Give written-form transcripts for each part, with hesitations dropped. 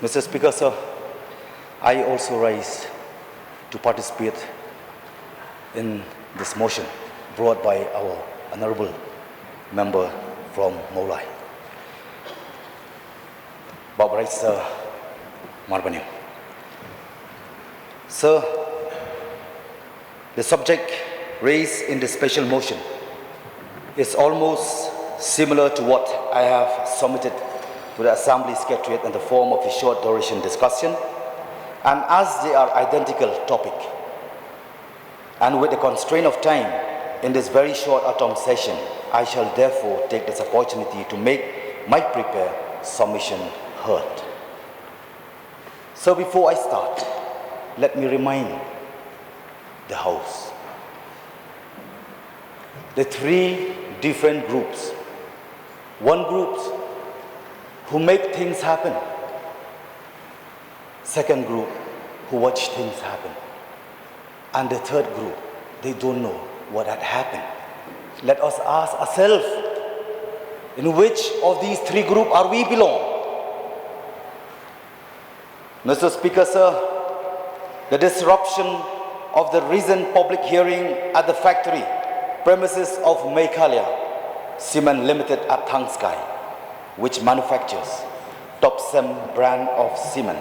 Mr. Speaker, sir, I also rise to participate in this motion brought by our honorable member from Meghalaya. Bapak Rais Marbani. Sir, the subject raised in the special motion is almost similar to what I have submitted to the Assembly Secretariat in the form of a short duration discussion, and as they are identical topic, and with the constraint of time in this very short autumn session, I shall therefore take this opportunity to make my prepared submission heard. So before I start, let me remind the House the three different groups. One group who make things happen. Second group who watch things happen. And the third group, they don't know what had happened. Let us ask ourselves, in which of these three groups are we belong? Mr. Speaker, sir, the disruption of the recent public hearing at the factory premises of Meghalaya Cement Limited at Thangskai, which manufactures Top-Sem brand of cement,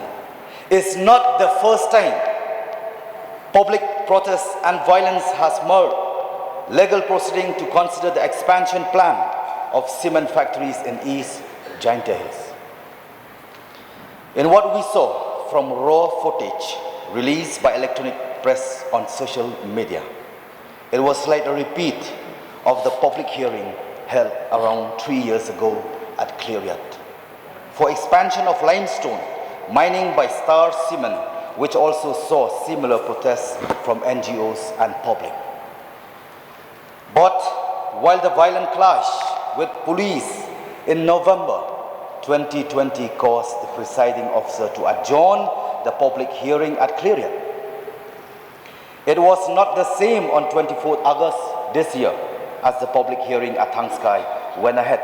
is not the first time public protest and violence has marred legal proceeding to consider the expansion plan of cement factories in East Jaintia Hills. In what we saw from raw footage released by electronic press on social media, it was like a repeat of the public hearing held around 3 years ago at Cleariat for expansion of limestone mining by Star Cement, which also saw similar protests from NGOs and public. But while the violent clash with police in November 2020 caused the presiding officer to adjourn the public hearing at Cleariat, it was not the same on 24th August this year, as the public hearing at Thangskai went ahead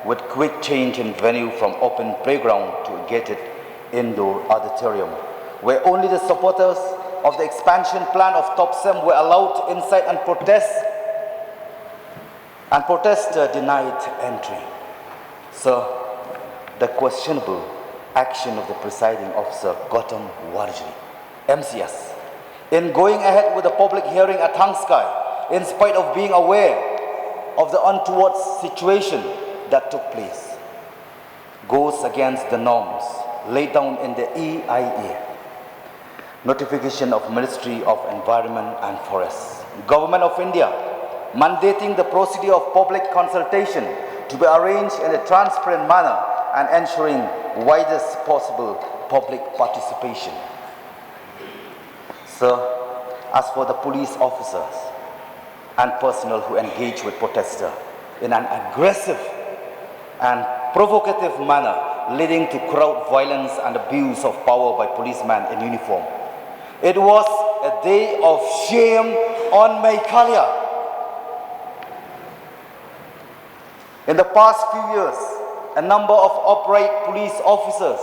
with quick change in venue from open playground to a gated indoor auditorium, where only the supporters of the expansion plan of Top-Sem were allowed inside and protester denied entry. So, the questionable action of the presiding officer, Gautam Warji, MCS, in going ahead with the public hearing at Thangskai, in spite of being aware of the untoward situation that took place, goes against the norms laid down in the EIA, notification of Ministry of Environment and Forests, Government of India, mandating the procedure of public consultation to be arranged in a transparent manner and ensuring widest possible public participation. Sir, as for the police officers and personnel who engage with protesters in an aggressive and provocative manner, leading to crowd violence and abuse of power by policemen in uniform, it was a day of shame on Meghalaya. In the past few years, a number of upright police officers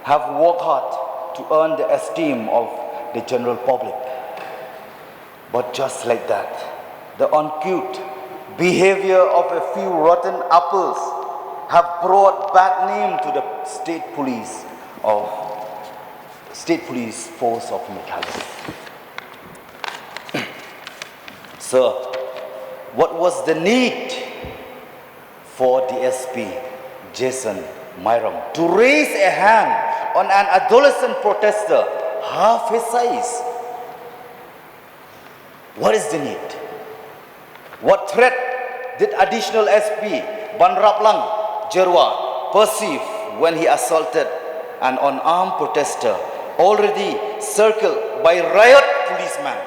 have worked hard to earn the esteem of the general public. But just like that, the uncouth behavior of a few rotten apples have brought bad name to the state police force of Meghalaya. Sir, what was the need for DSP Jason Myram to raise a hand on an adolescent protester half his size? What is the need? What threat did additional SP Banraplang Jerwa perceive when he assaulted an unarmed protester already circled by riot policemen?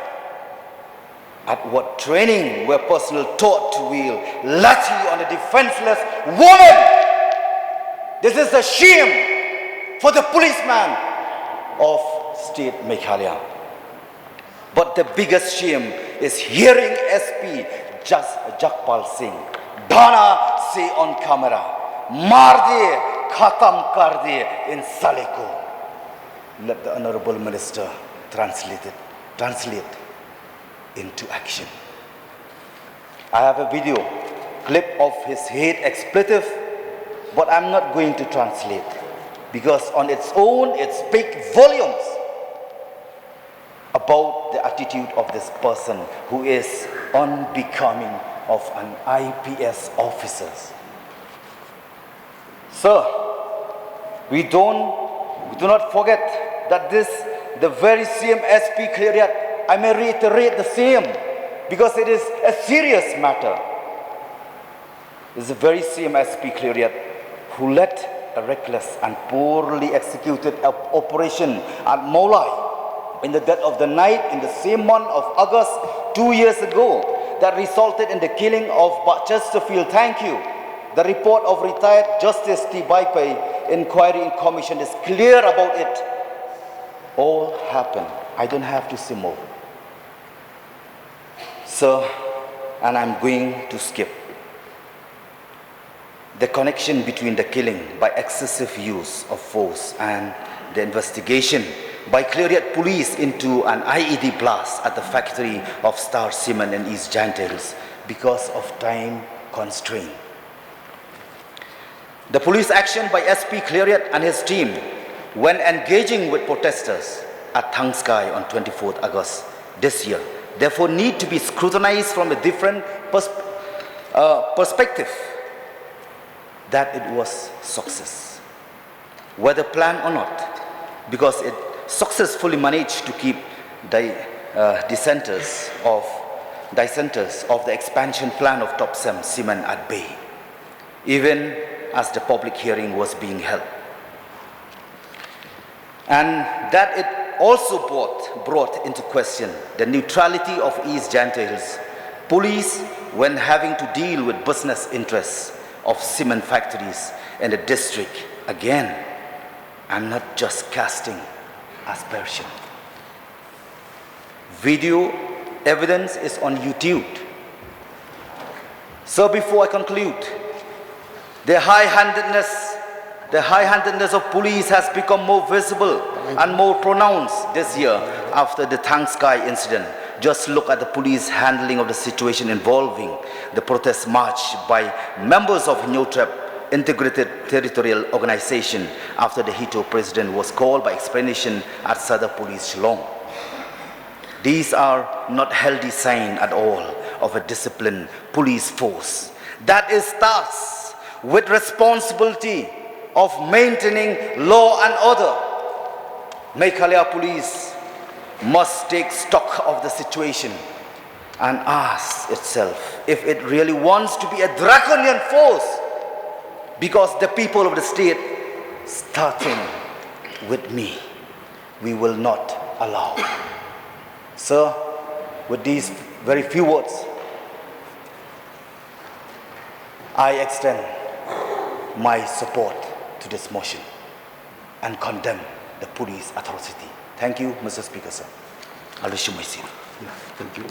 At what training were personnel taught to wield lathi on a defenseless woman? This is a shame for the policeman of state Meghalaya. But the biggest shame is hearing SP Jakpal Singh Dhana say on camera, "Mar diye, khatam kar diye in sale ko. Let the Honorable Minister translate into action. I have a video clip of his hate expletive, but I'm not going to translate because on its own it speaks volumes about the attitude of this person who is unbecoming of an IPS officer. Sir, we do not forget that the very same SP Cleariat, I may reiterate the same because it is a serious matter. It's the very same SP Cleariat who led a reckless and poorly executed operation at Molai in the dead of the night in the same month of August 2 years ago that resulted in the killing of Chesterfield. Thank you. The report of retired Justice T. Baipai Inquiry Commission is clear about it. All happened. I don't have to say more. Sir, and I'm going to skip. The connection between the killing by excessive use of force and the investigation by Cleariat police into an IED blast at the factory of Star Cement in East Giantales because of time constraint. The police action by SP Cleariat and his team when engaging with protesters at Tangskai on 24th August this year therefore need to be scrutinized from a different perspective. That it was success, whether planned or not, because it successfully managed to keep dissenters of the expansion plan of Topsem Cement at bay, even as the public hearing was being held. And that it also brought into question the neutrality of East Giantales police when having to deal with business interests of cement factories in the district. Again, I'm not just casting aspersion. Video evidence is on YouTube. So before I conclude, the high-handedness of police has become more visible and more pronounced this year after the Tangskai incident. Just look at the police handling of the situation involving the protest march by members of Nyotrap Integrated Territorial Organization after the Hito president was called by explanation at Sada Police Shillong. These are not healthy signs at all of a disciplined police force that is tasked with responsibility of maintaining law and order. Meghalaya Police must take stock of the situation and ask itself if it really wants to be a draconian force, because the people of the state, starting with me, we will not allow. Sir, with these very few words, I extend my support to this motion and condemn the police atrocity. Thank you, Mr. Speaker, sir. I'll issue my seal. Yeah, thank you.